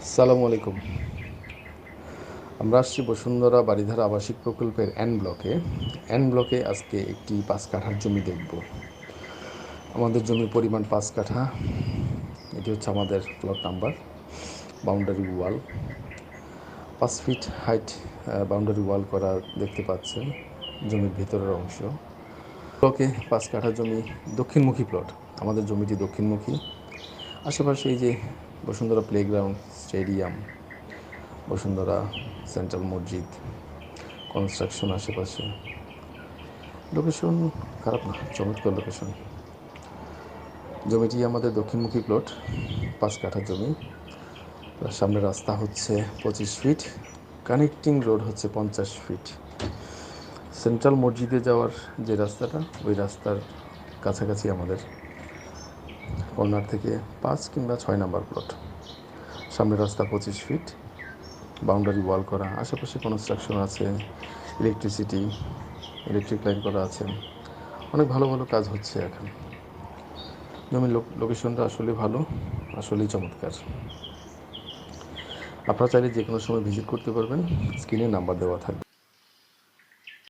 আসসালামু আলাইকুম। আমরা আসছি বসুন্ধরা বারিধারা আবাসিক প্রকল্পের এন ব্লকে আজকে একটি 5 কাঠার জমি দেখব। আমাদের জমির পরিমাণ 5 কাঠা। এটি হচ্ছে আমাদের plot number. Boundary wall 5 feet height, boundary wall করা দেখতে পাচ্ছেন জমির ভেতরের অংশ। ব্লকে 5 কাঠা জমি দক্ষিণমুখী প্লট। আমাদের জমিটি দক্ষিণমুখী। আশেপাশে এই যে Bashundhara playground, stadium, Bashundhara central মসজিদ, কনস্ট্রাকশন আশেপাশে। লোকেশন খারাপ না, চমৎকার লোকেশন। জমিটি আমাদের দক্ষিণমুখী প্লট, 5 কাঠা জমি। সামনে রাস্তা হচ্ছে 25 ফিট, কানেক্টিং রোড হচ্ছে 50 ফিট। সেন্ট্রাল মসজিদে যাওয়ার যে রাস্তাটা, ওই রাস্তার কাছাকাছি আমাদের কর্নার থেকে 5 কিংবা 6 নাম্বার প্লট। সামনের রাস্তা 25 ফিট, বাউন্ডারি ওয়াল করা, আশেপাশে কনস্ট্রাকশন আছে, ইলেকট্রিক লাইন করা আছে। অনেক ভালো ভালো কাজ হচ্ছে এখন। জমির লোকেশনটা আসলে ভালো, আসলেই চমৎকার। আপনারা চাইলে যে কোনো সময় ভিজিট করতে পারবেন। স্ক্রিনে নাম্বার দেওয়া থাকবে।